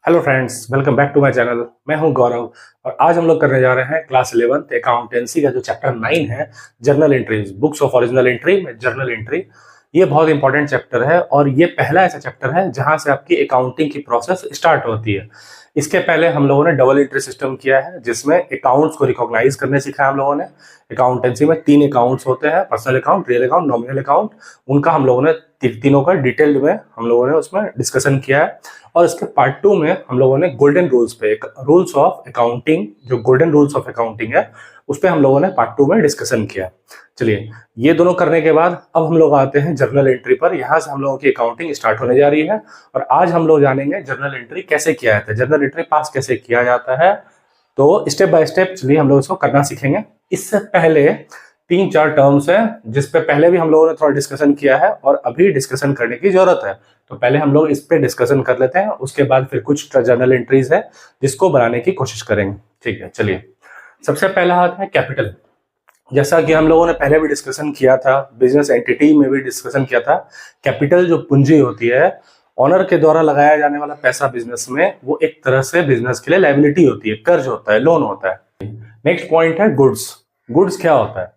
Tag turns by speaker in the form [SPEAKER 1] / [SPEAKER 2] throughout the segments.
[SPEAKER 1] Hello friends, welcome back to my channel. मैं हूं गौरव और आज हम लोग करने जा रहे हैं क्लास 11th अकाउंटेंसी का जो चैप्टर 9 है, journal entries, books of original entry में जर्नल एंट्री। ये बहुत इंपॉर्टेंट चैप्टर है और ये पहला ऐसा चैप्टर है जहां से आपकी अकाउंटिंग की प्रोसेस स्टार्ट होती है। इसके पहले हम लोगों ने डबल एंट्री सिस्टम किया है जिसमें अकाउंट्स को रिकॉग्नाइज करने सीखा है हम लोगों ने। अकाउंटेंसी में 3 अकाउंट्स होते हैं, personal account, real account, nominal account. उनका हम लोगों ने तीनों का डिटेल्ड में हम लोगों ने उसमें डिस्कशन किया है। और इसके पार्ट 2 में हम लोगों ने गोल्डन रूल्स पे, रूल्स ऑफ अकाउंटिंग, जो गोल्डन रूल्स ऑफ अकाउंटिंग है उस पे हम लोगों ने पार्ट 2 में डिस्कशन किया। चलिए, ये दोनों करने के बाद अब हम लोग आते हैं जर्नल एंट्री पर। यहाँ से हम लोगों की अकाउंटिंग स्टार्ट होने जा रही है और आज हम लोग जानेंगे जर्नल एंट्री कैसे किया जाता है, जर्नल एंट्री पास कैसे किया जाता है। तो स्टेप बाय स्टेप चलिए हम लोग इसको करना सीखेंगे। इससे पहले 3-4 टर्म्स हैं जिस पे पहले भी हम लोगों ने थोड़ा डिस्कशन किया है और अभी डिस्कशन करने की जरूरत है। तो पहले हम लोग इस पे डिस्कशन कर लेते हैं, उसके बाद फिर कुछ जर्नल एंट्रीज है जिसको बनाने की कोशिश करेंगे। ठीक है, चलिए। सबसे पहला आता है कैपिटल। जैसा कि हम लोगों ने पहले भी डिस्कशन किया था, बिजनेस एंटिटी में भी डिस्कशन किया था। कैपिटल जो पूंजी होती है, ऑनर के द्वारा लगाया जाने वाला पैसा बिजनेस में, वो एक तरह से बिजनेस के लिए लायबिलिटी होती है, कर्ज होता है, लोन होता है। नेक्स्ट पॉइंट है गुड्स। गुड्स क्या होता है?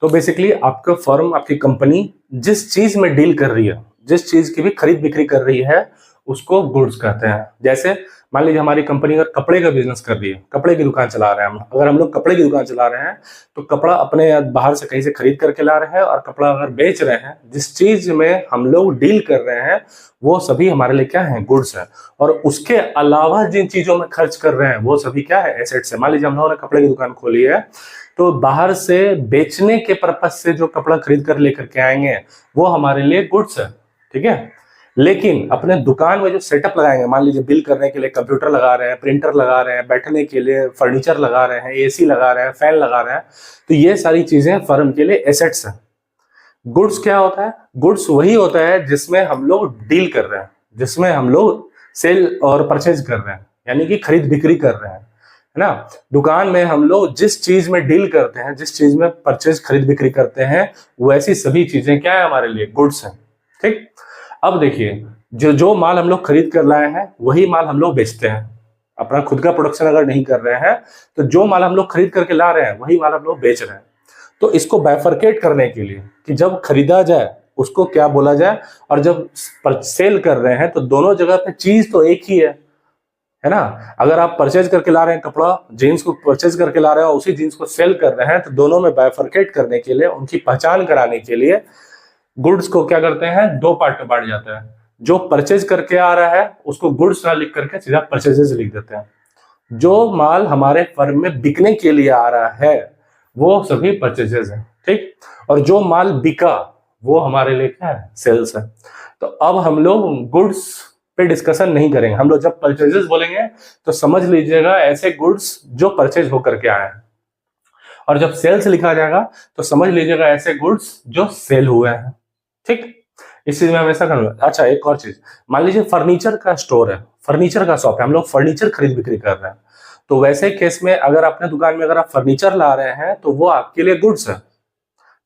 [SPEAKER 1] तो बेसिकली आपका फर्म, आपकी कंपनी जिस चीज में डील कर रही है, जिस चीज की भी खरीद बिक्री कर रही है, उसको गुड्स कहते हैं। जैसे मान लीजिए हमारी कंपनी अगर कपड़े का बिजनेस कर रही है, कपड़े की दुकान चला रहे हैं हम, अगर हम लोग कपड़े की दुकान चला रहे हैं तो कपड़ा अपने बाहर से कहीं से खरीद करके ला रहे हैं और कपड़ा अगर बेच रहे हैं, जिस चीज में हम लोग डील कर रहे हैं वो सभी हमारे लिए क्या है? गुड्स है। और उसके अलावा जिन चीजों में खर्च कर रहे हैं वो सभी क्या है? एसेट्स है। मान लीजिए हम लोगों ने कपड़े की दुकान खोली है तो बाहर से बेचने के पर्पज से जो कपड़ा खरीद कर लेकर के आएंगे वो हमारे लिए गुड्स है। ठीक है, लेकिन अपने दुकान में जो सेटअप लगाएंगे, मान लीजिए बिल करने के लिए कंप्यूटर लगा रहे हैं, प्रिंटर लगा रहे हैं, बैठने के लिए फर्नीचर लगा रहे हैं, एसी लगा रहे हैं, फैन लगा रहे हैं, तो ये सारी चीजें फर्म के लिए एसेट्स हैं। गुड्स क्या होता है? गुड्स वही होता है जिसमें हम लोग डील कर रहे हैं, जिसमें हम लोग सेल और परचेज कर रहे हैं, यानी कि खरीद बिक्री कर रहे हैं, है ना। दुकान में हम लोग जिस चीज में डील करते हैं, जिस चीज में परचेज खरीद बिक्री करते हैं, वैसी सभी चीजें क्या है? हमारे लिए गुड्स हैं। ठीक, अब देखिए, जो माल हम लोग खरीद कर लाए हैं वही माल हम लोग बेचते हैं। अपना खुद का प्रोडक्शन अगर नहीं कर रहे हैं तो जो माल हम लोग खरीद करके ला रहे हैं वही माल हम लोग बेच रहे हैं। तो इसको बाइफरकेट करने के लिए कि जब खरीदा जाए उसको क्या बोला जाए और जब सेल कर रहे हैं तो दोनों जगह पे चीज तो एक ही है ना। अगर आप परचेज करके ला रहे हैं कपड़ा, जीन्स को परचेज करके ला रहे हैं और उसी जीन्स को सेल कर रहे हैं, तो दोनों में बाइफरकेट करने के लिए, उनकी पहचान कराने के लिए गुड्स को क्या करते हैं? 2 पार्ट में बांट जाता है। जो परचेज करके आ रहा है उसको गुड्स ना लिख करके सीधा परचेजेस लिख देते हैं। जो माल हमारे फर्म में बिकने के लिए आ रहा है वो सभी परचेजेस है। ठीक, और जो माल बिका वो हमारे लिए क्या है? सेल्स है। तो अब हम लोग गुड्स पे डिस्कशन नहीं करेंगे। हम लोग जब परचेजेस बोलेंगे तो समझ लीजिएगा ऐसे गुड्स जो परचेज होकर के आए हैं, और जब सेल्स लिखा जाएगा तो समझ लीजिएगा ऐसे गुड्स जो सेल हुए हैं। ठीक, इस चीज में हमेशा करना। अच्छा, एक और चीज, मान लीजिए फर्नीचर का स्टोर है, फर्नीचर का शॉप है, हम लोग फर्नीचर खरीद बिक्री कर रहे हैं, तो वैसे केस में अगर अपने दुकान में अगर आप फर्नीचर ला रहे हैं तो वो आपके लिए गुड्स है।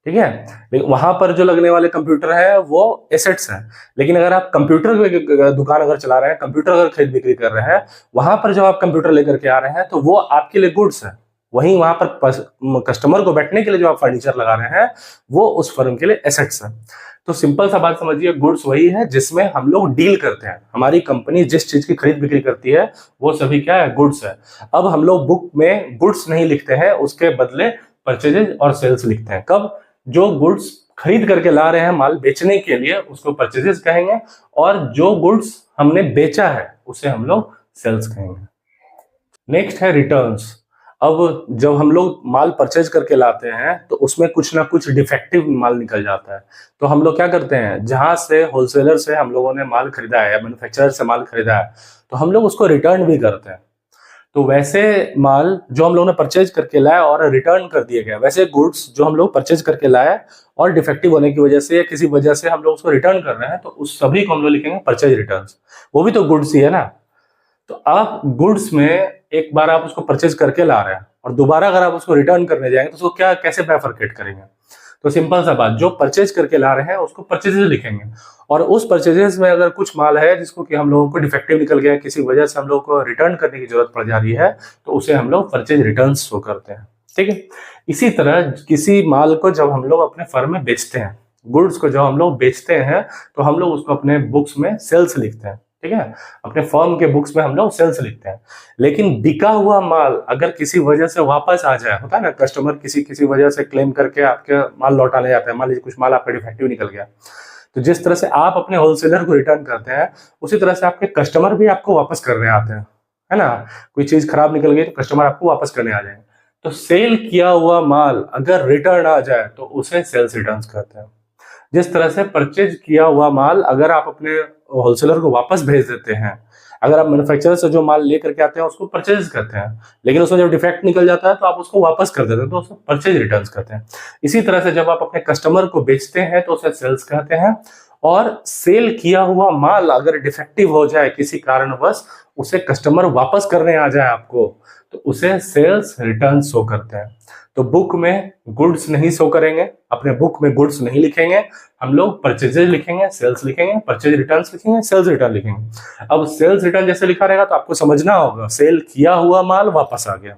[SPEAKER 1] ठीक है, लेकिन वहां पर जो लगने वाले कंप्यूटर है वो एसेट्स है। लेकिन अगर आप कंप्यूटर दुकान अगर चला रहे हैं, कंप्यूटर अगर खरीद बिक्री कर रहे हैं, वहां पर जब आप कंप्यूटर लेकर के आ रहे हैं तो वो आपके लिए गुड्स है। वहीं वहां पर कस्टमर को बैठने के लिए जो आप फर्नीचर लगा रहे हैं वो उस फर्म के लिए एसेट्स है। तो सिंपल सा बात समझिए, गुड्स वही है जिसमें हम लोग डील करते हैं। हमारी कंपनी जिस चीज की खरीद बिक्री करती है वो सभी क्या है? गुड्स है। अब हम लोग बुक में गुड्स नहीं लिखते हैं, उसके बदले परचेजेज और सेल्स लिखते हैं। कब? जो गुड्स खरीद करके ला रहे हैं माल बेचने के लिए उसको परचेजेस कहेंगे, और जो गुड्स हमने बेचा है उसे हम लोग सेल्स कहेंगे। नेक्स्ट है रिटर्न्स। अब जब हम लोग माल परचेज करके लाते हैं तो उसमें कुछ ना कुछ डिफेक्टिव माल निकल जाता है, तो हम लोग क्या करते हैं? जहां से होलसेलर से हम लोगों ने माल खरीदा है या मैन्युफैक्चरर से माल खरीदा है तो हम लोग उसको रिटर्न भी करते हैं। तो वैसे माल जो हम लोगों ने परचेज करके लाया और रिटर्न कर दिया गया, वैसे गुड्स जो हम लोग परचेज करके लाए और डिफेक्टिव होने की वजह से या किसी वजह से हम लोग उसको रिटर्न कर रहे हैं, तो उस सभी को हम लोग लिखेंगे परचेज रिटर्न्स। वो भी तो गुड्स ही है ना। तो आप गुड्स में एक बार आप उसको परचेज करके ला रहे हैं और दोबारा अगर आप उसको रिटर्न करने जाएंगे तो उसको क्या, कैसे बाइफरकेट करेंगे? तो सिंपल सा बात, जो परचेज करके ला रहे हैं उसको परचेजेज लिखेंगे, और उस परचेजेस में अगर कुछ माल है जिसको कि हम लोगों को डिफेक्टिव निकल गया, किसी वजह से हम लोग को रिटर्न करने की जरूरत पड़ जा रही है, तो उसे हम लोग परचेज रिटर्न शो करते हैं। ठीक है। इसी तरह किसी माल को जब हम लोग अपने फर्म में बेचते हैं, गुड्स को जब हम लोग बेचते हैं, तो हम लोग उसको अपने बुक्स में सेल्स लिखते हैं। ठीक है, अपने फर्म के बुक्स में हम लोग सेल्स लिखते हैं। लेकिन बिका हुआ माल अगर किसी वजह से वापस आ जाए, होता है ना, कस्टमर किसी वजह से क्लेम करके आपके माल लौटाने जाता है, मान लीजिए कुछ माल आपका डिफेक्टिव निकल गया, तो जिस तरह से आप अपने होलसेलर को रिटर्न करते हैं, उसी तरह से आपके कस्टमर भी आपको वापस करने आते हैं, है ना। कोई चीज खराब निकल गई तो कस्टमर आपको वापस करने आ जाएंगे। तो सेल किया हुआ माल अगर रिटर्न आ जाए तो उसे सेल्स रिटर्न्स कहते हैं। जिस तरह से परचेज किया हुआ माल अगर आप अपने होलसेलर को वापस भेज देते हैं, अगर आप मैन्युफैक्चरर से जो माल लेकर के आते हैं उसको परचेज करते हैं, लेकिन उसमें जब डिफेक्ट निकल जाता है तो आप उसको वापस कर देते हैं, तो उसको परचेज रिटर्न्स कहते हैं। इसी तरह से जब आप अपने कस्टमर को बेचते हैं तो उसे सेल्स कहते हैं, और सेल किया हुआ माल अगर डिफेक्टिव हो जाए किसी कारणवश, उसे कस्टमर वापस करने आ जाए आपको, तो उसे सेल्स रिटर्न शो करते हैं। तो बुक में गुड्स नहीं शो करेंगे, अपने बुक में गुड्स नहीं लिखेंगे, हम लोग परचेजेज लिखेंगे, सेल्स लिखेंगे, परचेज रिटर्न्स लिखेंगे, सेल्स रिटर्न लिखेंगे। अब सेल्स रिटर्न जैसे लिखा रहेगा तो आपको समझना होगा सेल किया हुआ माल वापस आ गया।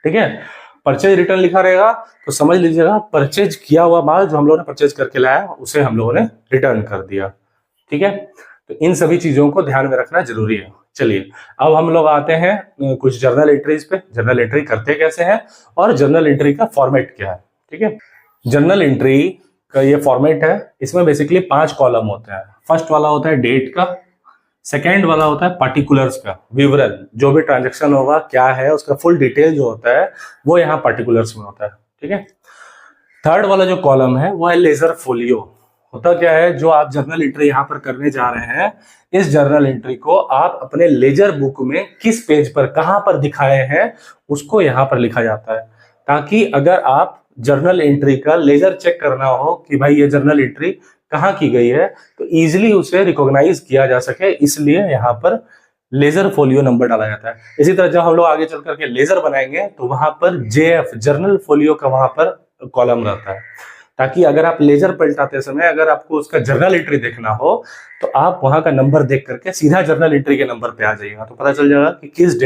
[SPEAKER 1] ठीक है। परचेज रिटर्न लिखा रहेगा तो समझ लीजिएगा परचेज किया हुआ माल जो हम लोगों ने परचेज करके लाया उसे हम लोगों ने रिटर्न कर दिया। ठीक है। तो इन सभी चीजों को ध्यान में रखना जरूरी है। चलिए अब हम लोग आते हैं कुछ जर्नल एंट्रीज पे। जर्नल एंट्री करते कैसे हैं और जर्नल एंट्री का फॉर्मेट क्या है। ठीक है। जर्नल एंट्री का ये फॉर्मेट है, इसमें बेसिकली 5 कॉलम होते हैं। फर्स्ट वाला होता है डेट का, सेकेंड वाला होता है पार्टिकुलर्स का, विवरण, जो भी ट्रांजैक्शन होगा क्या है उसका फुल डिटेल जो होता है वो यहाँ पार्टिकुलर्स में होता है। ठीक है। थर्ड वाला जो कॉलम है वो है लेजर फोलियो। होता क्या है, जो आप जर्नल एंट्री यहाँ पर करने जा रहे हैं, इस जर्नल एंट्री को आप अपने लेजर बुक में किस पेज पर कहाँ पर दिखाए हैं उसको यहाँ पर लिखा जाता है, ताकि अगर आप जर्नल एंट्री का लेजर चेक करना हो कि भाई ये जर्नल एंट्री कहाँ की गई है, तो इजीली उसे रिकॉग्नाइज किया जा सके, इसलिए यहाँ पर लेजर फोलियो नंबर डाला जाता है। इसी तरह जब हम लोग आगे चल करके लेजर बनाएंगे तो वहां पर जेएफ जर्नल फोलियो का वहां पर कॉलम रहता है, ताकि अगर आप लेजर पलटाते समय अगर आपको उसका जर्नल एंट्री देखना हो तो आप वहां का नंबर देख करके सीधा जर्नल एंट्री के नंबर पे आ जाइएगा, तो पता चल जाएगा कि किस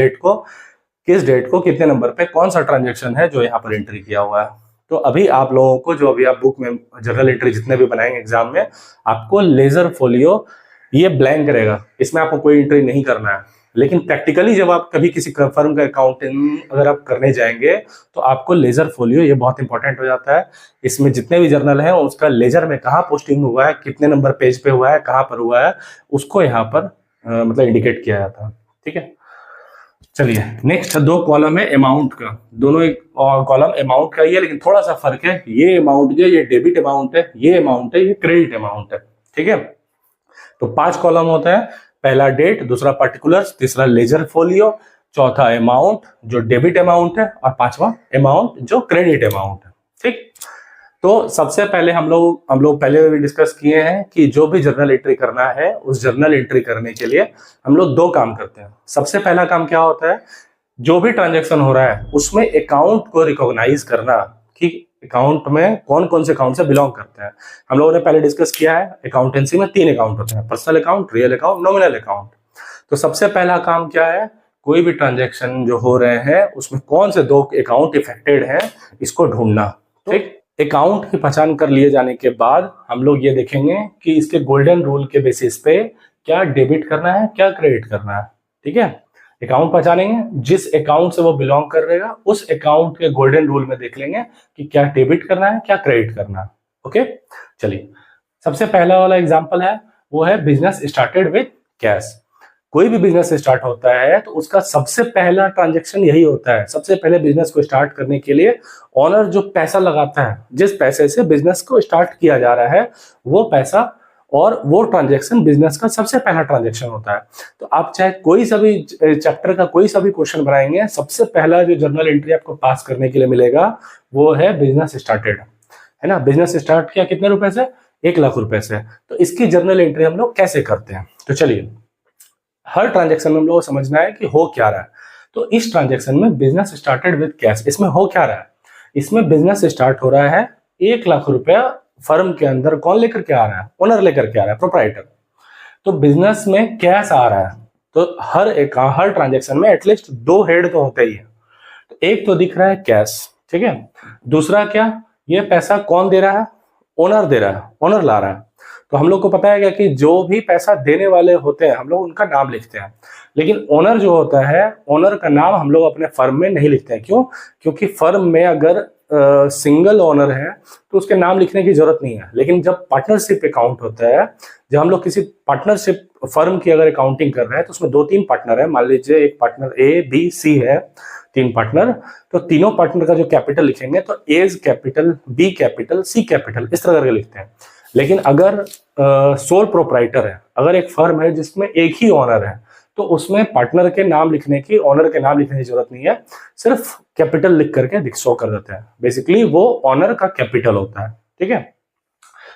[SPEAKER 1] डेट को कितने नंबर पे कौन सा ट्रांजेक्शन है जो यहाँ पर एंट्री किया हुआ है। तो अभी आप लोगों को जो अभी आप बुक में जर्नल एंट्री जितने भी बनाएंगे एग्जाम में, आपको लेजर फोलियो ये ब्लैंक रहेगा, इसमें आपको कोई एंट्री नहीं करना है। लेकिन प्रैक्टिकली जब आप कभी किसी फर्म का अकाउंटिंग अगर आप करने जाएंगे तो आपको लेजर फोलियो ये बहुत इंपॉर्टेंट हो जाता है। इसमें जितने भी जर्नल हैं उसका लेजर में कहाँ पोस्टिंग हुआ है, कितने नंबर पेज पे हुआ है, कहाँ पर हुआ है, उसको यहाँ पर मतलब इंडिकेट किया जाता है। ठीक है। चलिए नेक्स्ट 2 कॉलम है अमाउंट का, दोनों एक कॉलम अमाउंट का ही है, लेकिन थोड़ा सा फर्क है। ये अमाउंट ये डेबिट अमाउंट है, ये अमाउंट है, ये क्रेडिट अमाउंट है। ठीक है। तो 5 कॉलम होता है, पहला डेट, दूसरा पार्टिकुलर्स, तीसरा लेजर फोलियो, चौथा अमाउंट जो डेबिट अमाउंट है, और 5वां अमाउंट जो क्रेडिट अमाउंट है। ठीक। तो सबसे पहले हम लोग पहले भी डिस्कस किए हैं कि जो भी जर्नल एंट्री करना है उस जर्नल एंट्री करने के लिए हम लोग 2 काम करते हैं। सबसे पहला काम क्या होता है, जो भी ट्रांजैक्शन हो रहा है उसमें अकाउंट को रिकॉग्नाइज करना कि अकाउंट में कौन कौन से अकाउंट से बिलोंग करते हैं। हम लोगों ने पहले डिस्कस किया है अकाउंटेंसी में 3 अकाउंट होते हैं, personal account, real account, nominal account. तो सबसे पहला काम क्या है, कोई भी ट्रांजैक्शन जो हो रहे हैं उसमें कौन से 2 अकाउंट इफेक्टेड हैं इसको ढूंढना। ठीक। अकाउंट की पहचान कर लिए जाने के बाद हम लोग ये देखेंगे कि इसके गोल्डन रूल के बेसिस पे क्या डेबिट करना है क्या क्रेडिट करना है। ठीक है। अकाउंट पहचानेंगे, जिस अकाउंट से वो बिलोंग कर रहेगा उस अकाउंट के गोल्डन रूल में देख लेंगे कि क्या डेबिट करना है क्या क्रेडिट करना है। ओके। चलिए सबसे पहला वाला एग्जांपल है वो है बिजनेस स्टार्टेड विद कैश। कोई भी बिजनेस स्टार्ट होता है तो उसका सबसे पहला ट्रांजैक्शन यही होता है। सबसे पहले बिजनेस को स्टार्ट करने के लिए ओनर जो पैसा लगाता है, जिस पैसे से बिजनेस को स्टार्ट किया जा रहा है, वो पैसा और वो ट्रांजैक्शन बिजनेस का सबसे पहला ट्रांजैक्शन होता है। तो आप चाहे कोई सा भी चैप्टर का कोई सा भी क्वेश्चन बनाएंगे, सबसे पहला जो जर्नल एंट्री आपको पास करने के लिए मिलेगा वो है बिजनेस स्टार्टेड, है ना। बिजनेस स्टार्ट किया कितने रुपए से, 1 लाख रुपए से। तो इसकी जर्नल एंट्री हम लोग कैसे करते हैं, तो चलिए हर ट्रांजैक्शन में हम लोग को समझना है कि हो क्या रहा है। तो इस ट्रांजैक्शन में बिजनेस स्टार्टेड विद कैश, इसमें हो क्या रहा है, इसमें बिजनेस स्टार्ट हो रहा है 1 लाख रुपया फर्म के अंदर कौन लेकर के आ रहा है? ओनर लेकर के आ रहा है, प्रोप्राइटर। तो बिजनेस में कैश आ रहा है, तो हर ट्रांजेक्शन में एटलीस्ट 2 हेड तो होते ही है। तो एक तो दिख रहा है कैश, ठीक है। दूसरा क्या, ये पैसा कौन दे रहा है? ओनर दे रहा है, ओनर ला रहा है। तो हम लोग को पता है क्या कि जो भी पैसा देने वाले होते हैं हम लोग उनका नाम लिखते हैं, लेकिन ओनर जो होता है, ओनर का नाम हम लोग अपने फर्म में नहीं लिखते हैं। क्यों? क्योंकि फर्म में अगर सिंगल ओनर है तो उसके नाम लिखने की जरूरत नहीं है। लेकिन जब पार्टनरशिप अकाउंट होता है, जब हम लोग किसी पार्टनरशिप फर्म की अगर अकाउंटिंग कर रहे हैं तो उसमें 2-3 पार्टनर है। मान लीजिए एक पार्टनर ए, बी, सी है, 3 पार्टनर। तो तीनों पार्टनर का जो कैपिटल लिखेंगे तो ए कैपिटल, बी कैपिटल, सी कैपिटल, इस तरह करके लिखते हैं। लेकिन अगर सोल प्रोप्राइटर है, अगर एक फर्म है जिसमें एक ही ओनर है, तो उसमें पार्टनर के नाम लिखने की, ओनर के नाम लिखने की जरूरत नहीं है, सिर्फ कैपिटल लिख करके शो कर देते हैं। बेसिकली वो ओनर का कैपिटल होता है, ठीक है।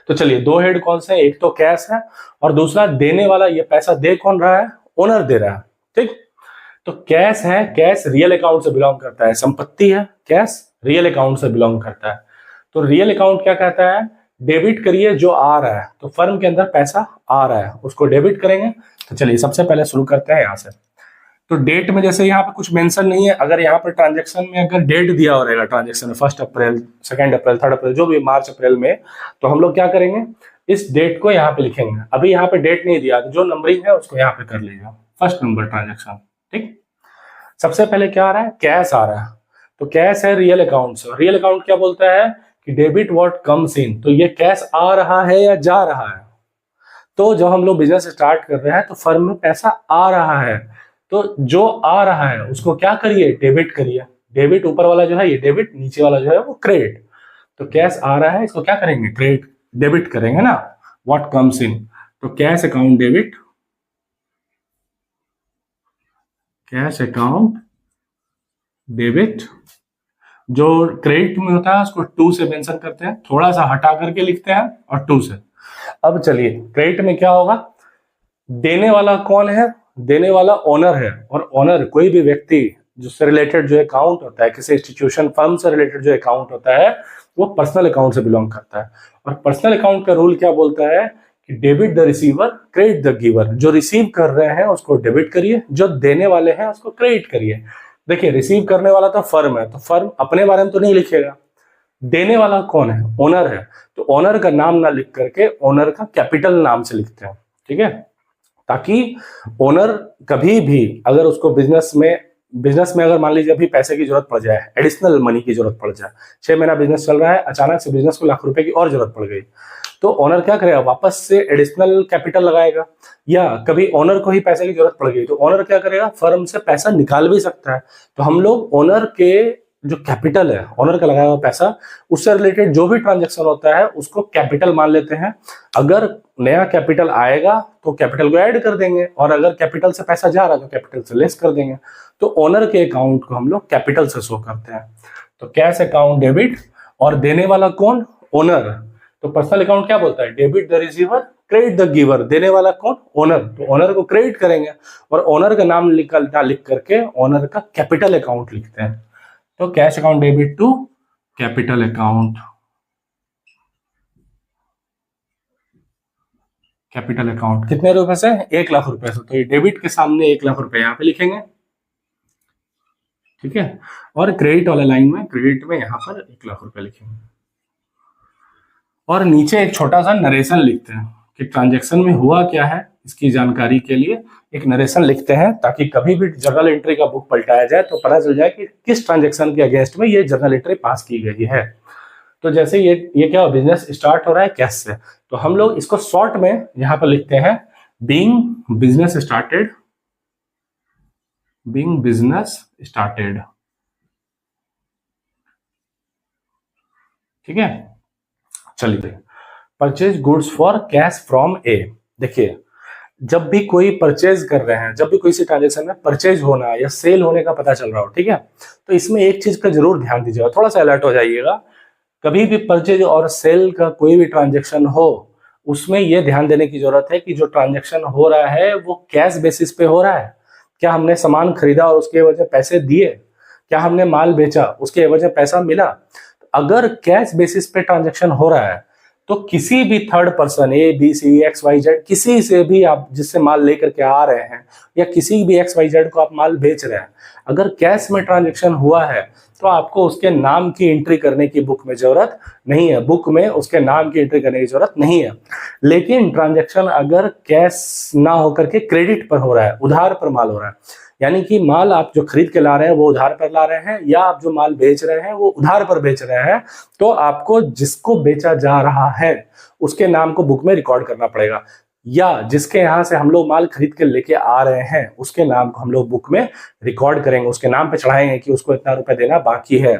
[SPEAKER 1] तो चलिए 2 हेड कौन से हैं? एक तो कैश है और दूसरा देने वाला। ये पैसा दे कौन रहा है? ओनर दे रहा है, ठीक। तो कैश है, कैश रियल अकाउंट से बिलोंग करता है, संपत्ति है, कैश रियल अकाउंट से बिलोंग करता है। तो रियल अकाउंट क्या कहता है? डेबिट करिए जो आ रहा है। तो फर्म के अंदर पैसा आ रहा है, उसको डेबिट करेंगे। तो चलिए सबसे पहले शुरू करते हैं यहाँ से। तो डेट में जैसे यहाँ पे कुछ मेंशन नहीं है, अगर यहाँ पर ट्रांजेक्शन में अगर डेट दिया हो रहेगा ट्रांजेक्शन में 1 अप्रैल, 2 अप्रैल, 3 अप्रैल, जो भी मार्च अप्रैल में, तो हम लोग क्या करेंगे, इस डेट को यहाँ पे लिखेंगे। अभी यहाँ पे डेट नहीं दिया, तो जो नंबरिंग है उसको यहाँ पे कर लीजिए, फर्स्ट नंबर ट्रांजेक्शन, ठीक। सबसे पहले क्या आ रहा है? कैश आ रहा है। तो कैश है रियल अकाउंट से। रियल अकाउंट क्या बोलता है कि डेबिट व्हाट कम्स इन। तो ये कैश आ रहा है या जा रहा है? तो जब हम लोग बिजनेस स्टार्ट कर रहे हैं तो फर्म में पैसा आ रहा है, तो जो आ रहा है उसको क्या करिए? डेबिट करिए। डेबिट ऊपर वाला जो है ये डेबिट, नीचे वाला जो है वो क्रेडिट। तो कैश आ रहा है, इसको क्या करेंगे? क्रेडिट, डेबिट करेंगे ना, व्हाट कम्स इन। तो cash account debit, cash account debit. जो क्रेडिट में होता है उसको 2 से मेंशन करते हैं, थोड़ा सा हटा करके लिखते हैं और 2 से। अब चलिए क्रेडिट में क्या होगा? देने वाला कौन है? देने वाला ओनर है। और ओनर कोई भी व्यक्ति जिससे रिलेटेड जो अकाउंट होता है, किसी इंस्टीट्यूशन फर्म से रिलेटेड जो अकाउंट होता है, वो पर्सनल अकाउंट से बिलोंग करता है। और पर्सनल अकाउंट का रूल क्या बोलता है कि debit the receiver, credit the giver. जो रिसीव कर रहे हैं उसको डेबिट करिए, जो देने वाले हैं उसको क्रेडिट करिए। देखिए रिसीव करने वाला तो फर्म है, तो फर्म अपने बारे में तो नहीं लिखेगा। देने वाला कौन है? ओनर है। तो ओनर का नाम ना लिख करके ओनर का कैपिटल नाम से लिखते हैं, ठीक है। ताकि ओनर कभी भी अगर उसको बिजनेस में अगर मान लीजिए अभी पैसे की जरूरत पड़ जाए, एडिशनल मनी की जरूरत पड़ जाए, 6 महीना बिजनेस चल रहा है, अचानक से बिजनेस को लाख रुपए की और जरूरत पड़ गई, तो ओनर क्या करेगा? वापस से एडिशनल कैपिटल लगाएगा। या कभी ओनर को ही पैसे की जरूरत पड़ गई तो ओनर क्या करेगा? फर्म से पैसा निकाल भी सकता है। तो हम लोग ओनर के जो कैपिटल है, ओनर का लगाया हुआ पैसा, उससे रिलेटेड जो भी ट्रांजेक्शन होता है उसको कैपिटल मान लेते हैं। अगर नया कैपिटल आएगा तो कैपिटल को ऐड कर देंगे, और अगर कैपिटल से पैसा जा रहा है तो कैपिटल से लेस कर देंगे। तो ओनर के अकाउंट को हम लोग कैपिटल से शो करते हैं। तो कैश अकाउंट डेबिट, और देने वाला कौन? ओनर। तो पर्सनल अकाउंट क्या बोलता है? Debit the receiver, credit the giver. देने वाला कौन? ओनर। तो ओनर को क्रेडिट करेंगे, और ओनर का नाम लिख करके ओनर का कैपिटल अकाउंट लिखते हैं। तो cash account debit to capital account, capital account कितने रुपए से? 1 लाख रुपए से। तो ये डेबिट के सामने 1 लाख रुपए यहाँ पे लिखेंगे, ठीक है। और क्रेडिट वाला लाइन में, क्रेडिट में यहाँ पर 1 लाख रुपए लिखेंगे, और नीचे एक छोटा सा नरेशन लिखते हैं कि ट्रांजेक्शन में हुआ क्या है, इसकी जानकारी के लिए एक नरेशन लिखते हैं, ताकि कभी भी जर्नल एंट्री का बुक पलटाया जाए तो पता चल जाए कि किस ट्रांजेक्शन के अगेंस्ट में ये जर्नल एंट्री पास की गई है। तो जैसे ये क्या बिजनेस स्टार्ट हो रहा है कैश से, तो हम लोग इसको शॉर्ट में यहाँ पर लिखते हैं being business started, being business started, ठीक है। चलिए purchase goods for cash from A. देखिए जब भी कोई परचेज कर रहे हैं, जब भी कोई सी ट्रांजेक्शन में परचेज होना या सेल होने का पता चल रहा हो, ठीक है, तो इसमें एक चीज का जरूर ध्यान दीजिएगा, थोड़ा सा अलर्ट हो जाइएगा। कभी भी परचेज और सेल का कोई भी ट्रांजेक्शन हो, उसमें यह ध्यान देने की जरूरत है कि जो ट्रांजेक्शन हो रहा है वो कैश बेसिस पे हो रहा है। क्या हमने सामान खरीदा और उसके वजह पैसे दिए? क्या हमने माल बेचा, उसके वजह पैसा मिला? अगर कैश बेसिस पे ट्रांजैक्शन हो रहा है तो किसी भी third person A B C X Y Z किसी से भी आप जिससे माल लेकर के आ रहे हैं या किसी भी एक्स वाई जेड को आप माल बेच रहे हैं, अगर कैश में ट्रांजैक्शन हुआ है तो आपको उसके नाम की एंट्री करने की बुक में जरूरत नहीं है, बुक में उसके नाम की एंट्री करने की जरूरत नहीं है। लेकिन ट्रांजैक्शन अगर कैश ना होकर के क्रेडिट पर हो रहा है, उधार पर माल हो रहा है, यानी कि माल आप जो खरीद के ला रहे हैं वो उधार पर ला रहे हैं या आप जो माल बेच रहे हैं वो उधार पर बेच रहे हैं, तो आपको जिसको बेचा जा रहा है उसके नाम को बुक में रिकॉर्ड करना पड़ेगा, या जिसके यहाँ से हम लोग माल खरीद के लेके आ रहे हैं उसके नाम को हम लोग बुक में रिकॉर्ड करेंगे, उसके नाम पे चढ़ाएंगे कि उसको इतना रुपए देना बाकी है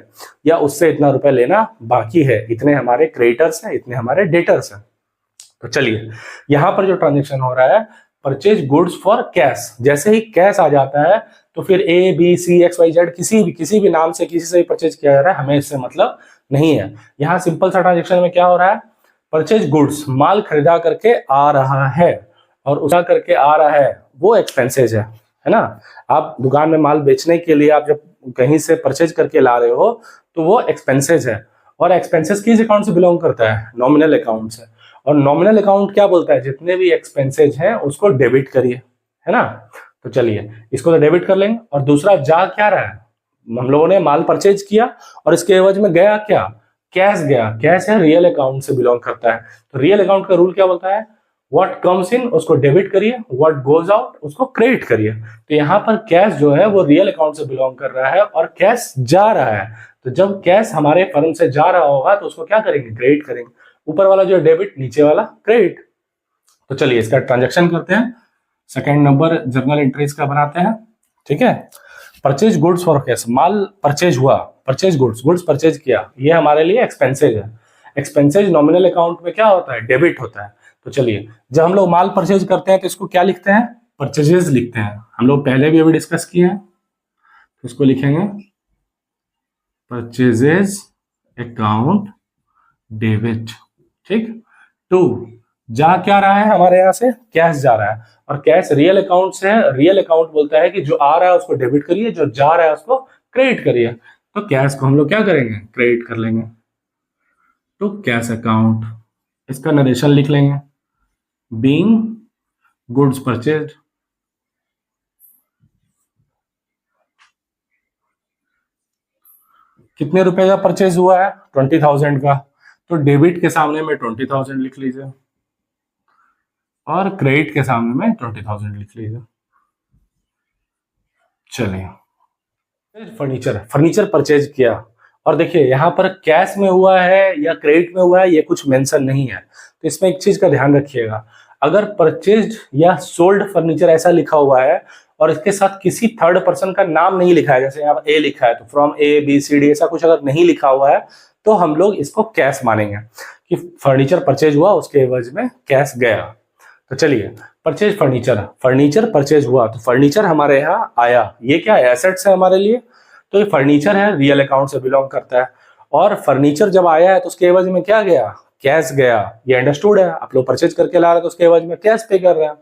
[SPEAKER 1] या उससे इतना रुपए लेना बाकी है, इतने हमारे क्रेडिटर्स हैं, इतने हमारे डेटर्स हैं। तो चलिए यहाँ पर जो ट्रांजेक्शन हो रहा है परचेज गुड्स फॉर कैश, जैसे ही कैश आ जाता है तो फिर A B C X Y Z किसी भी नाम से किसी से भी परचेज किया जा रहा है, हमें इससे मतलब नहीं है। यहाँ सिंपल सा ट्रांजेक्शन में क्या हो रहा है, परचेज गुड्स माल खरीदा करके आ रहा है और उसा करके आ रहा है वो एक्सपेंसेज है ना। आप दुकान में माल बेचने के लिए आप जब कहीं से परचेज करके ला रहे हो तो वो एक्सपेंसेज है, और एक्सपेंसेज किस अकाउंट से बिलोंग करता है, नॉमिनल अकाउंट से। और नॉमिनल अकाउंट क्या बोलता है, जितने भी एक्सपेंसेज हैं उसको डेबिट करिए, है ना। तो चलिए इसको तो डेबिट कर लेंगे। और दूसरा जा क्या रहा है, हम लोगों ने माल परचेज किया और इसके एवज में गया क्या, कैश गया। कैश है रियल अकाउंट से बिलोंग करता है, तो रियल अकाउंट का रूल क्या बोलता है, व्हाट कम्स इन उसको डेबिट करिए, व्हाट गोज आउट उसको क्रेडिट करिए। तो यहाँ पर कैश जो है वो रियल अकाउंट से बिलोंग कर रहा है और कैश जा रहा है, तो जब कैश हमारे फर्म से जा रहा होगा तो उसको क्या करेंगे, क्रेडिट करेंगे। ऊपर वाला जो डेबिट, नीचे वाला क्रेडिट। तो चलिए इसका ट्रांजैक्शन करते हैं। सेकेंड नंबर जर्नल एंट्रीज का बनाते हैं, ठीक है। Purchase goods for cash, mall purchase हुआ, परचेज गुड्स परचेज किया, ये हमारे लिए एक्सपेंसेज है। एक्सपेंसेज नॉमिनल अकाउंट में क्या होता है, डेबिट होता है। तो चलिए जब हम लोग माल परचेज करते हैं तो इसको क्या लिखते हैं, परचेजेस लिखते हैं। हम लोग पहले भी अभी डिस्कस किए हैं, तो इसको लिखेंगे परचेजेस अकाउंट डेबिट, ठीक। टू जा क्या रहा है, हमारे यहाँ से कैश जा रहा है और कैश रियल अकाउंट से है। रियल अकाउंट बोलता है कि जो आ रहा है उसको डेबिट करिए, जो जा रहा है उसको क्रेडिट करिए। तो कैश को हम लोग क्या करेंगे, क्रेडिट कर लेंगे। तो कैश अकाउंट, इसका नरेशन लिख लेंगे, बीइंग गुड्स परचेज्ड। कितने रुपए का परचेज हुआ है, 20,000 का, तो डेबिट के सामने में 20,000 लिख लीजिए और क्रेडिट के सामने में 20,000 लिख लीजिए। चलिए फर्नीचर परचेज किया, और देखिए यहाँ पर कैश में हुआ है या क्रेडिट में हुआ है ये कुछ मेंशन नहीं है, तो इसमें एक चीज का ध्यान रखिएगा। अगर परचेज्ड या सोल्ड फर्नीचर ऐसा लिखा हुआ है और इसके साथ किसी थर्ड पर्सन का नाम नहीं लिखा है, जैसे यहाँ पर ए लिखा है तो from A B C D, ऐसा कुछ अगर नहीं लिखा हुआ है तो हम लोग इसको कैश मानेंगे कि फर्नीचर परचेज हुआ, उसके एवज में कैश गया। तो चलिए परचेज फर्नीचर परचेज हुआ, तो फर्नीचर हमारे यहाँ आया, ये क्या है, एसेट्स है हमारे लिए, तो ये फर्नीचर है, रियल अकाउंट से बिलोंग करता है। और फर्नीचर जब आया है तो उसके एवज में क्या गया, कैश गया। ये अंडरस्टूड है, आप लोग परचेज करके ला रहे हैं तो उसके एवज में कैश पे कर रहे हैं।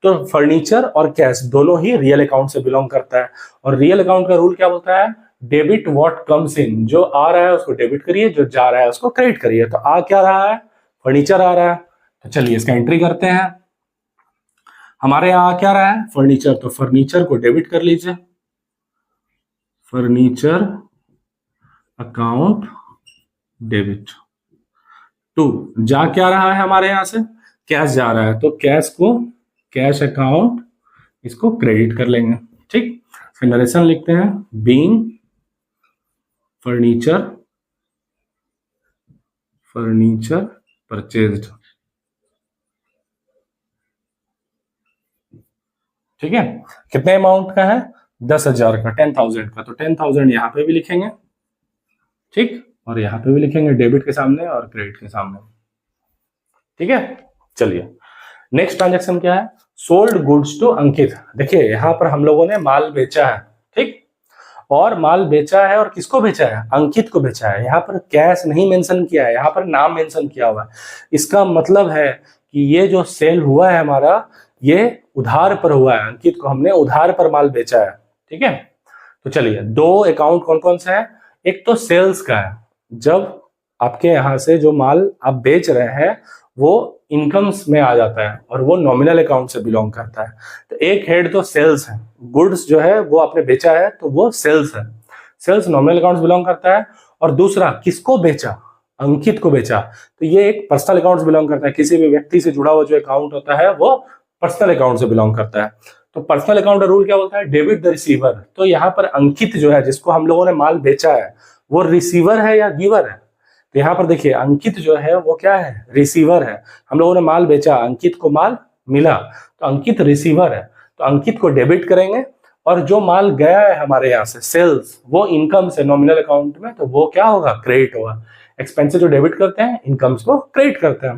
[SPEAKER 1] तो फर्नीचर और कैश दोनों ही रियल अकाउंट से बिलोंग करता है, और रियल अकाउंट का रूल क्या बोलता है, डेबिट व्हाट कम्स इन, जो आ रहा है उसको डेबिट करिए, जो जा रहा है उसको क्रेडिट करिए। तो आ क्या रहा है, फर्नीचर आ रहा है, तो चलिए इसका एंट्री करते हैं। हमारे यहाँ क्या रहा है, फर्नीचर, तो फर्नीचर को डेबिट कर लीजिए, फर्नीचर अकाउंट डेबिट। टू जा क्या रहा है, हमारे यहां से कैश जा रहा है, तो कैश को कैश अकाउंट इसको क्रेडिट कर लेंगे, ठीक। फिर नरेशन लिखते हैं, बीइंग फर्नीचर परचेज्ड, ठीक है। कितने अमाउंट का है, 10,000 का, 10,000 का, तो 10,000 यहाँ पे भी लिखेंगे, ठीक, और यहाँ पे भी लिखेंगे, डेबिट के सामने और क्रेडिट के सामने, ठीक है। चलिए नेक्स्ट ट्रांजैक्शन क्या है, सोल्ड गुड्स टू अंकित। देखिए यहाँ पर हम लोगों ने माल बेचा है, ठीक, और माल बेचा है और किसको बेचा है, अंकित को बेचा है। यहाँ पर कैश नहीं मेंशन किया है, यहाँ पर नाम मेंशन किया हुआ है। इसका मतलब है कि ये जो सेल हुआ है हमारा, ये उधार पर हुआ है, अंकित को हमने उधार पर माल बेचा है, ठीक है। तो चलिए दो अकाउंट कौन कौन सा है, एक तो सेल्स का है, जब आपके यहाँ से जो माल आप बेच रहे हैं वो इनकम्स में आ जाता है और वो नॉमिनल अकाउंट से बिलोंग करता है। तो एक हेड तो सेल्स है, गुड्स जो है वो आपने बेचा है तो वो सेल्स है, सेल्स नॉमिनल अकाउंट से बिलोंग करता है। और दूसरा किसको बेचा, अंकित को बेचा, तो ये एक पर्सनल अकाउंट से बिलोंग करता है। किसी भी व्यक्ति से जुड़ा हुआ जो अकाउंट होता है वो पर्सनल अकाउंट से बिलोंग करता है। तो पर्सनल अकाउंट का रूल क्या बोलता है, डेबिट द रिसीवर। तो यहाँ पर अंकित जो है जिसको हम लोगों ने माल बेचा है वो रिसीवर है या गिवर है, तो यहाँ पर देखिए अंकित जो है वो क्या है, रिसीवर है। हम लोगों ने माल बेचा, अंकित को माल मिला, तो अंकित रिसीवर है, तो अंकित को डेबिट करेंगे। और जो माल गया है हमारे यहाँ से सेल्स, वो इनकम से नॉमिनल अकाउंट में, तो वो क्या होगा, क्रेडिट होगा। एक्सपेंसेस जो डेबिट करते हैं, इनकम्स को क्रेडिट करते हैं।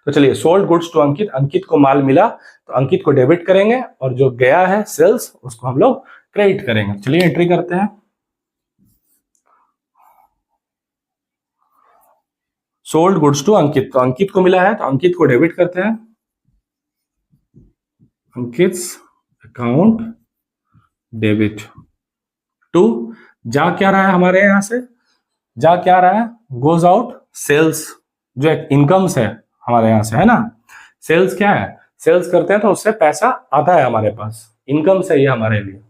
[SPEAKER 1] तो चलिए, सोल्ड गुड्स टू अंकित, अंकित को माल मिला तो अंकित को डेबिट करेंगे और जो गया है सेल्स उसको हम लोग क्रेडिट करेंगे। चलिए एंट्री करते हैं। सोल्ड गुड्स टू अंकित, तो अंकित को मिला है तो अंकित को डेबिट करते हैं, अंकित्स अकाउंट डेबिट टू, जा क्या रहा है हमारे यहां से, जा क्या रहा है, गोज आउट सेल्स, जो इनकम्स है हमारे यहां से, है ना। सेल्स क्या है, सेल्स करते हैं तो उससे पैसा आता है हमारे पास, इनकम से ये हमारे लिए।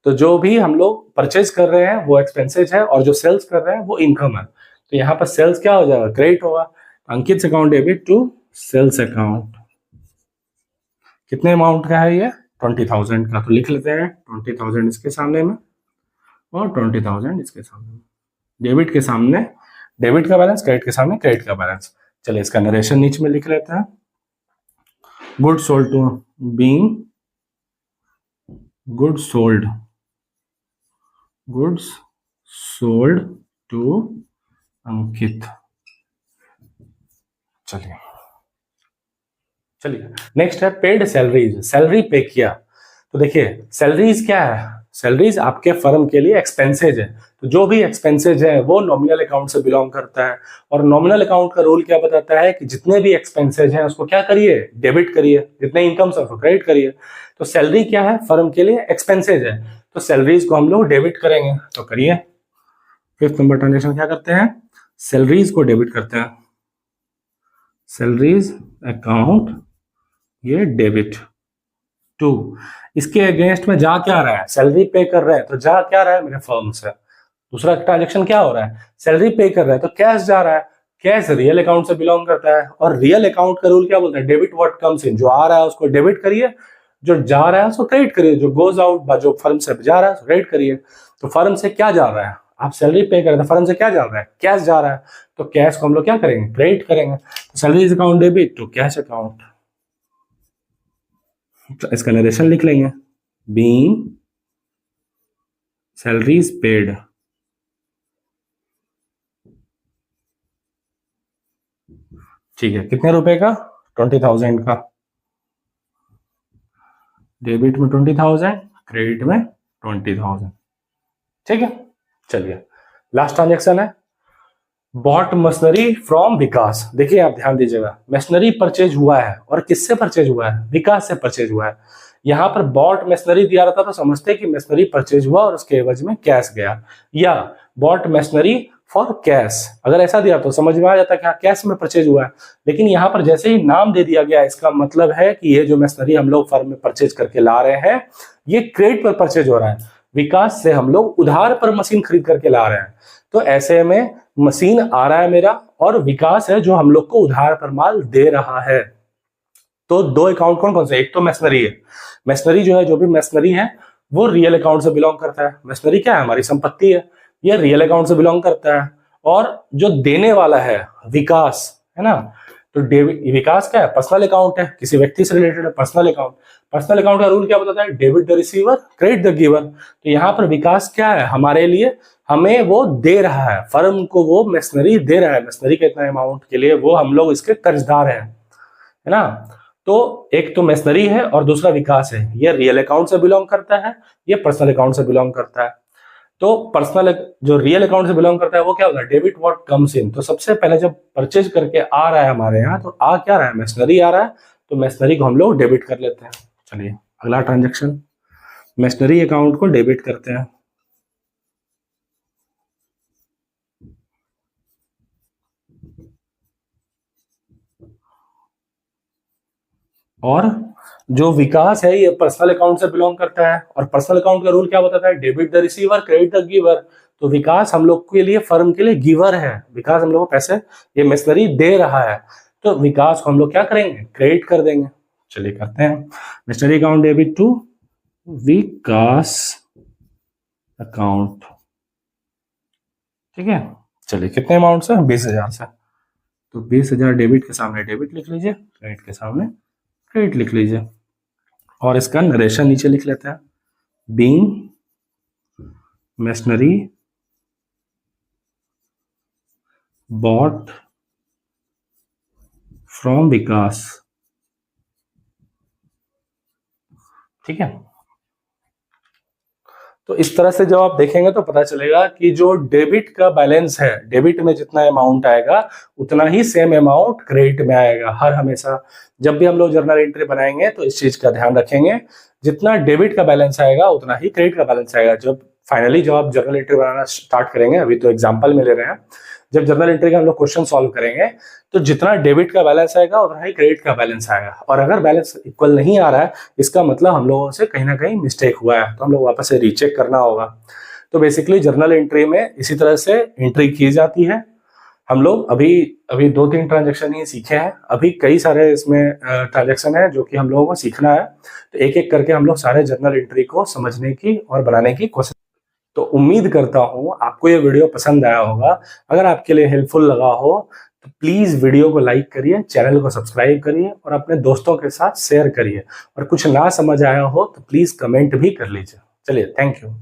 [SPEAKER 1] तो जो भी हम लोग परचेज कर रहे हैं वो एक्सपेंसेज है और जो सेल्स कर रहे हैं वो इनकम है। तो यहाँ पर सेल्स क्या हो जाएगा, क्रेडिट होगा। Ankit account debit to sales account. कितने अमाउंट का है ये, 20,000 का, तो लिख लेते हैं 20,000 इसके सामने में और 20,000 इसके सामने में। डेबिट के सामने डेबिट का बैलेंस, क्रेडिट के सामने क्रेडिट का बैलेंस। चलिए इसका नरेशन नीचे में लिख लेते हैं। Good sold to being, good sold, goods sold to Ankit. चलिए नेक्स्ट है पेड सैलरीज, सैलरी पे किया। तो देखिए सैलरीज क्या है, सैलरीज आपके फर्म के लिए एक्सपेंसेज है। तो जो भी एक्सपेंसेज है वो नॉमिनल अकाउंट से बिलोंग करता है। और नॉमिनल अकाउंट का रूल क्या बताता है कि जितने भी एक्सपेंसेज हैं उसको क्या करिए, डेबिट करिए, जितने इनकम है उसको क्रेडिट करिए। तो सैलरी क्या है, फर्म के लिए एक्सपेंसेज है, तो सैलरीज को हम लोग डेबिट करेंगे, तो करिए। 5th नंबर ट्रांजेक्शन क्या करते हैं, सैलरीज को डेबिट करते हैं, सैलरीज अकाउंट ये डेबिट टू, इसके अगेंस्ट में जा क्या रहा है, सैलरी पे कर रहे हैं तो जा क्या रहा है, मेरे फर्म से। दूसरा ट्रांजेक्शन क्या हो रहा है, सैलरी पे कर रहा है तो कैश जा रहा है, कैश रियल अकाउंट से बिलोंग करता है। और रियल अकाउंट का रूल क्या बोलता है, डेबिट व्हाट कम्स इन, जो आ रहा है उसको डेबिट करिए, जो जा रहा है उसको क्रेडिट करिए, जो गोज आउट जो फर्म से जा रहा है उसको क्रेडिट करिए। तो फर्म से क्या जा रहा है, आप सैलरी पे कर रहे हैं, फर्म से क्या जा रहा है, कैश जा रहा है, तो कैश को हम लोग क्या करेंगे, क्रेडिट करेंगे। तो salaries account debit to cash account. तो इसका नरेशन लिख लेंगे, बीइंग सैलरीज पेड, ठीक है, कितने रुपए का, 20,000 का, डेबिट में 20,000, क्रेडिट में 20,000, ठीक है। चलिए लास्ट ट्रांजेक्शन है, बॉट मशीनरी फ्रॉम विकास। देखिए आप ध्यान दीजिएगा, मशीनरी परचेज हुआ है और किससे परचेज हुआ है, विकास से परचेज हुआ है। यहाँ पर बॉट मशीनरी दिया रहता तो समझते कि मशीनरी परचेज हुआ और उसके एवज में कैश गया, या बॉट मशीनरी फॉर कैश, अगर ऐसा दिया तो समझ में आ जाता कि हाँ कैश में परचेज हुआ है। लेकिन यहाँ पर जैसे ही नाम दे दिया गया, इसका मतलब है कि ये जो मशीनरी हम लोग फर्म में परचेज करके ला रहे हैं ये क्रेडिट पर परचेज हो रहा है, विकास से हम लोग उधार पर मशीन खरीद करके ला रहे हैं। तो ऐसे में मशीन आ रहा है मेरा और विकास है जो हम लोग को उधार पर माल दे रहा है। तो दो अकाउंट कौन कौन से, एक तो मशीनरी है, मशीनरी जो है, जो भी मशीनरी है वो रियल अकाउंट से बिलोंग करता है। मशीनरी क्या है, हमारी संपत्ति है, ये रियल अकाउंट से बिलोंग करता है। और जो देने वाला है विकास, है ना, तो विकास क्या है, पर्सनल अकाउंट है, किसी व्यक्ति से रिलेटेड है, पर्सनल अकाउंट। पर्सनल अकाउंट का रूल क्या बताता है, debit the receiver, credit the giver. तो यहाँ पर विकास क्या है, हमारे लिए, हमें वो दे रहा है, फर्म को वो मशीनरी दे रहा है, मशीनरी के इतना अमाउंट के लिए वो हम लोग इसके कर्जदार हैं, है ना। तो एक तो मशीनरी है और दूसरा विकास है, ये रियल अकाउंट से बिलोंग करता है, ये पर्सनल अकाउंट से बिलोंग करता है। तो पर्सनल जो रियल अकाउंट से बिलोंग करता है वो क्या होता है, डेबिट व्हाट कम्स इन। तो सबसे पहले जब परचेज करके आ रहा है हमारे यहाँ, तो आ क्या रहा है, मशीनरी आ रहा है, तो मशीनरी को हम लोग डेबिट कर लेते हैं। चलिए अगला ट्रांजेक्शन, मशीनरी अकाउंट को डेबिट करते हैं, और जो विकास है ये पर्सनल अकाउंट से बिलोंग करता है, और पर्सनल अकाउंट का रूल क्या बताता है, debit the receiver credit the giver. तो विकास हम लोग के लिए, फर्म के लिए गिवर है, विकास हम लोग को पैसे, ये मशीनरी दे रहा है, तो विकास को हम लोग क्या करेंगे, क्रेडिट कर देंगे। चलिए करते हैं, machinery account debit to Vikas account, ठीक है। चलिए कितने अमाउंट से, 20,000 से, तो 20,000 डेबिट के सामने डेबिट लिख लीजिए, क्रेडिट के सामने क्रेडिट लिख लीजिए, और इसका नरेशन नीचे लिख लेते हैं, बीइंग मशीनरी बॉट फ्रॉम विकास, ठीक है। तो इस तरह से जब आप देखेंगे तो पता चलेगा कि जो डेबिट का बैलेंस है, डेबिट में जितना अमाउंट आएगा उतना ही सेम अमाउंट क्रेडिट में आएगा हर हमेशा। जब भी हम लोग जर्नल एंट्री बनाएंगे तो इस चीज का ध्यान रखेंगे, जितना डेबिट का बैलेंस आएगा उतना ही क्रेडिट का बैलेंस आएगा। जब फाइनली जब आप जर्नल एंट्री बनाना स्टार्ट करेंगे, अभी तो एग्जाम्पल में ले रहे हैं, जब जर्नल एंट्री का हम लोग क्वेश्चन सॉल्व करेंगे तो जितना डेबिट का बैलेंस आएगा उतना ही क्रेडिट का बैलेंस आएगा, और अगर बैलेंस इक्वल नहीं आ रहा है इसका मतलब हम लोगों से कहीं ना कहीं मिस्टेक हुआ है, तो हम लोग वापस से रीचेक करना होगा। तो बेसिकली जर्नल एंट्री में इसी तरह से एंट्री की जाती है। हम लोग अभी 2-3 ट्रांजेक्शन ही सीखे हैं, अभी कई सारे इसमें ट्रांजेक्शन है जो कि हम लोगों को सीखना है, तो एक एक करके हम लोग सारे जर्नल एंट्री को समझने की और बनाने की कोशिश। तो उम्मीद करता हूं आपको ये वीडियो पसंद आया होगा। अगर आपके लिए हेल्पफुल लगा हो तो प्लीज वीडियो को लाइक करिए, चैनल को सब्सक्राइब करिए और अपने दोस्तों के साथ शेयर करिए, और कुछ ना समझ आया हो तो प्लीज कमेंट भी कर लीजिए। चलिए, थैंक यू।